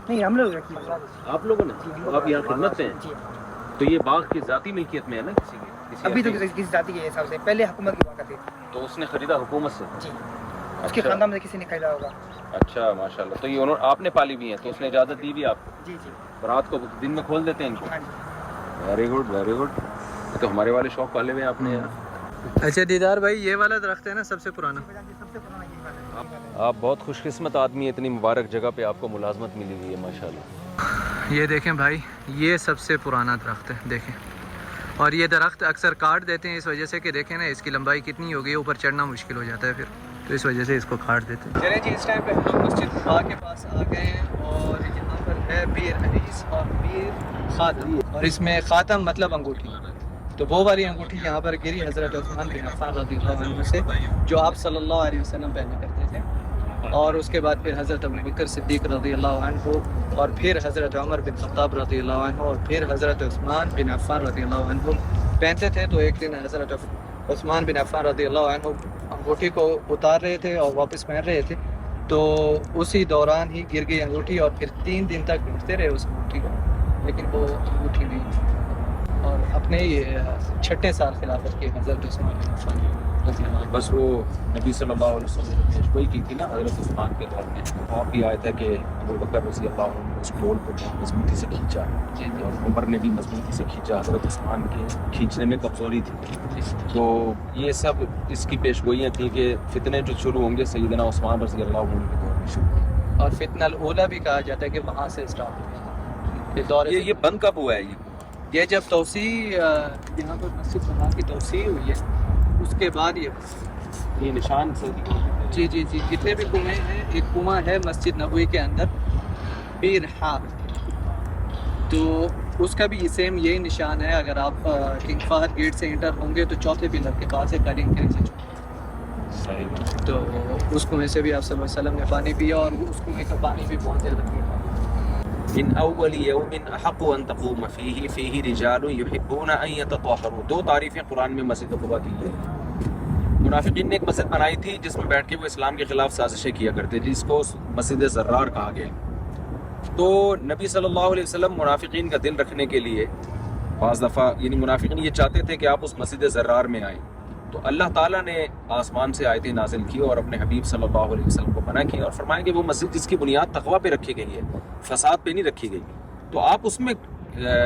نہیں ہم لوگ رکھی ہے۔ آپ لوگوں نے؟ آپ یہاں خدمت پہ ہیں؟ جی تو یہ باغ کی ذاتی ملکیت میں ہے نا کسی کی؟ ابھی تو کسی ذاتی کے حساب سے، پہلے حکومت کی ہوا کرتی تھی۔ تو اس نے خریدا حکومت سے؟ جی اس کے اچھا خاندان میں کسی نے خریدا ہوگا۔ اچھا ماشاء اللہ۔ تو یہ آپ نے پالی بھی ہیں تو اس نے اجازت دی بھی آپ کو؟ جی جی رات کو دن میں کھول دیتے ہیں ان کو؟ ہاں جی۔ Very good very good. تو ہمارے والے شوق پالے ہوئے ہیں آپ نے یار۔ اچھا دیدار بھائی، یہ والا درخت ہے نا سب سے پرانا؟ سب سے پرانا یہی والا ہے۔ آپ بہت خوش قسمت آدمی ہیں، اتنی مبارک جگہ پہ آپ کو ملازمت ملی ہوئی ہے ماشاء اللہ۔ یہ دیکھیں بھائی، یہ سب سے پرانا درخت ہے، دیکھیں۔ اور یہ درخت اکثر کاٹ دیتے ہیں اس وجہ سے کہ دیکھیں نا اس کی لمبائی کتنی ہوگی، اوپر چڑھنا مشکل ہو جاتا ہے پھر، تو اس وجہ سے اس کو کاٹ دیتے ہیں۔ چلیں جی، اس ٹائم پہ ہم لوگ مسجد قباء کے پاس آ گئے ہیں، اور یہاں پر ہے بیر حریص اور بیر خاتم، اور اس میں خاتم مطلب انگوٹھی، تو وہ والی انگوٹھی یہاں پر گری حضرت عثمان بن عفان رضی اللہ عنہ سے، جو آپ صلی اللہ علیہ وسلم پہنا کرتے تھے، اور اس کے بعد پھر حضرت ابوبکر صدیق رضی اللہ عنہ، اور پھر حضرت عمر بن خطاب رضی اللہ عنہ، اور پھر حضرت عثمان بن عفان رضی اللہ عنہ پہنتے تھے۔ تو ایک دن حضرت عثمان بن عفان رضی اللہ عنہ انگوٹھی کو اتار رہے تھے اور واپس پہن رہے تھے، تو اسی دوران ہی گر گئی انگوٹھی، اور پھر 3 دن تک ڈھونڈتے رہے اس انگوٹھی کو، لیکن وہ انگوٹھی نہیں تھی۔ اور اپنے ہی 6 سال خلافت کے حضرت عثمان بن عفان رضی اللہ عنہ۔ بس وہ نبی صلی اللہ علیہ وسلم نے پیشگوئی کی تھی نا حضرت عثمان کے دور میں، وہاں بھی آیا تھا کہ ابوبکر رضی اللہ عنہ نے اس ڈول کو بہت مضبوطی سے کھینچا، اور عمر نے بھی مضبوطی سے کھینچا، حضرت عثمان کے کھینچنے میں کمزوری تھی۔ تو یہ سب اس کی پیشگوئیاں تھیں کہ فتنے جو شروع ہوں گے سیدنا عثمان رضی اللہ عنہ کے دور میں شروع، اور فتنہ الاولیٰ بھی کہا جاتا ہے کہ وہاں سے اسٹارٹ ہوا یہ دور۔ یہ بند کب ہوا ہے یہ جب توسیع یہاں پر مسجد قباء کی توسیع ہوئی ہے، اس کے بعد یہ نشان سے؟ جی جی جی، جتنے بھی کنویں ہیں، ایک کنواں ہے مسجد نبوی کے اندر بیر ہا، تو اس کا بھی سیم یہی نشان ہے۔ اگر آپ کنگ فہد گیٹ سے انٹر ہوں گے تو چوتھے پلر کے پاس ہے، قدیم کے نیچے، صحیح۔ تو اس کنویں سے بھی آپ صلی اللہ علیہ وسلم نے پانی پیا، اور اس کنویں کا پانی بھی بہت زیادہ میٹھا ہے۔ من اول یوم احق ان تقوم فیہ رجال یحبون ان یتطہروا۔ 2 تعریفیں قرآن میں مسجد قباء کی ہیں۔ منافقین نے ایک مسجد بنائی تھی جس میں بیٹھ کے وہ اسلام کے خلاف سازشیں کیا کرتے، جس کو مسجد زرار کہا گیا۔ تو نبی صلی اللہ علیہ وسلم منافقین کا دل رکھنے کے لیے بعض دفعہ، یعنی منافقین یہ چاہتے تھے کہ آپ اس مسجد زرار میں آئیں، تو اللہ تعالیٰ نے آسمان سے آیتیں نازل کی اور اپنے حبیب صلی اللہ علیہ وسلم کو منع کیا، اور فرمایا کہ وہ مسجد جس کی بنیاد تقویٰ پہ رکھی گئی ہے، فساد پہ نہیں رکھی گئی، تو آپ اس میں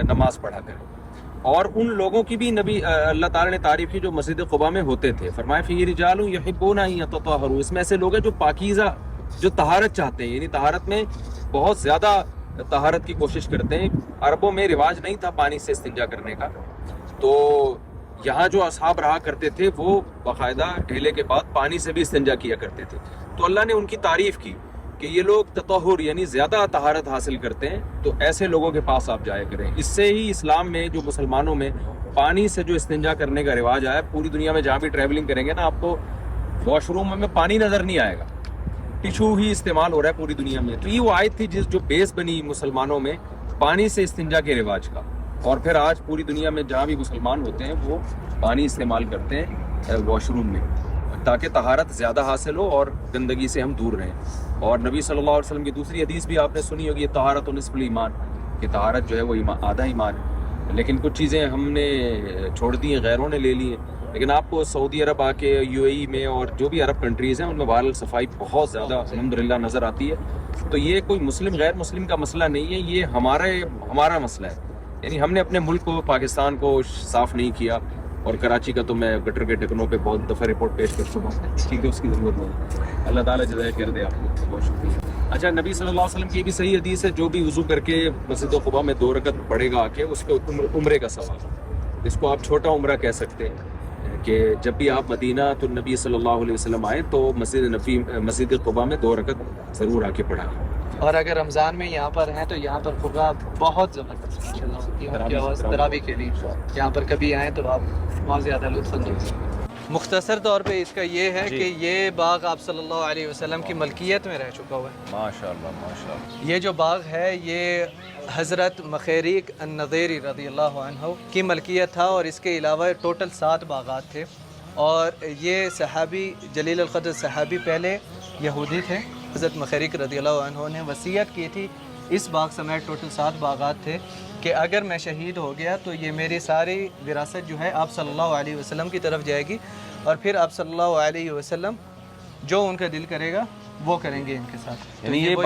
نماز پڑھا کریں۔ اور ان لوگوں کی بھی اللہ تعالیٰ نے تعریف کی جو مسجد قباء میں ہوتے تھے، فرمایا فیہ رجال یحبون ان یتطہروا، اس میں ایسے لوگ ہیں جو پاکیزہ، جو طہارت چاہتے ہیں، یعنی طہارت میں بہت زیادہ طہارت کی کوشش کرتے ہیں۔ عربوں میں رواج نہیں تھا پانی سے استنجا کرنے کا، تو یہاں جو اصحاب رہا کرتے تھے وہ باقاعدہ ڈھیلے کے بعد پانی سے بھی استنجا کیا کرتے تھے، تو اللہ نے ان کی تعریف کی کہ یہ لوگ تطہر یعنی زیادہ طہارت حاصل کرتے ہیں، تو ایسے لوگوں کے پاس آپ جایا کریں۔ اس سے ہی اسلام میں جو مسلمانوں میں پانی سے جو استنجا کرنے کا رواج آیا، پوری دنیا میں جہاں بھی ٹریولنگ کریں گے نا، آپ کو واش روم میں پانی نظر نہیں آئے گا، ٹیشو ہی استعمال ہو رہا ہے پوری دنیا میں۔ تو یہ وہ آیت تھی جو بیس بنی مسلمانوں میں پانی سے استنجا کے رواج کا، اور پھر آج پوری دنیا میں جہاں بھی مسلمان ہوتے ہیں وہ پانی استعمال کرتے ہیں واش روم میں، تاکہ طہارت زیادہ حاصل ہو اور گندگی سے ہم دور رہیں۔ اور نبی صلی اللہ علیہ وسلم کی دوسری حدیث بھی آپ نے سنی ہوگی، طہارت نصف الایمان، کہ طہارت جو ہے وہ آدھا ایمان ہے۔ لیکن کچھ چیزیں ہم نے چھوڑ دی ہیں، غیروں نے لے لی ہیں، لیکن آپ کو سعودی عرب آ کے UAE میں اور جو بھی عرب کنٹریز ہیں ان میں بہرحال صفائی بہت زیادہ الحمدللہ نظر آتی ہے۔ تو یہ کوئی مسلم غیر مسلم کا مسئلہ نہیں ہے، یہ ہمارا مسئلہ ہے، یعنی ہم نے اپنے ملک کو، پاکستان کو صاف نہیں کیا۔ اور کراچی کا تو میں گٹر کے ٹکنوں پہ بہت دفعہ رپورٹ پیش کر چکا ہوں، ٹھیک ہے، اس کی ضرورت نہیں۔ اللہ تعالیٰ جزائے کر دے آپ کو، بہت شکریہ۔ اچھا، نبی صلی اللہ علیہ وسلم کی بھی صحیح حدیث ہے، جو بھی وضو کر کے مسجد قباء میں 2 رکعت پڑھے گا آ کے، اس کو عمرے کا ثواب، اس کو آپ چھوٹا عمرہ کہہ سکتے ہیں، کہ جب بھی آپ مدینہ تو نبی صلی اللہ علیہ وسلم آئے تو مسجد قباء میں 2 رکعت ضرور آ کے پڑھا۔ اور اگر رمضان میں یہاں پر ہیں تو یہاں پر فقہ بہت زبردست ماشاءاللہ ہوتی ہے، ان کی آواز تراویح کے لیے یہاں پر کبھی آئیں تو آپ بہت زیادہ لطف اندوز۔ مختصر طور پہ اس کا یہ ہے کہ یہ باغ آپ صلی اللہ علیہ وسلم کی ملکیت میں رہ چکا ہوا ہے۔ ماشاءاللہ ماشاءاللہ۔ یہ جو باغ ہے یہ حضرت مخیریق النظیری رضی اللہ عنہ کی ملکیت تھا، اور اس کے علاوہ ٹوٹل 7 باغات تھے، اور یہ صحابی جلیل القدر صحابی پہلے یہودی تھے۔ حضرت مخیریق رضی اللہ عنہ نے وصیت کی تھی اس باغ سمیت ٹوٹل 7 باغات تھے کہ اگر میں شہید ہو گیا تو یہ میری ساری وراثت جو ہے آپ صلی اللہ علیہ وسلم کی طرف جائے گی، اور پھر آپ صلی اللہ علیہ وسلم جو ان کا دل کرے گا وہ کریں گے ان کے ساتھ۔ یعنی یہ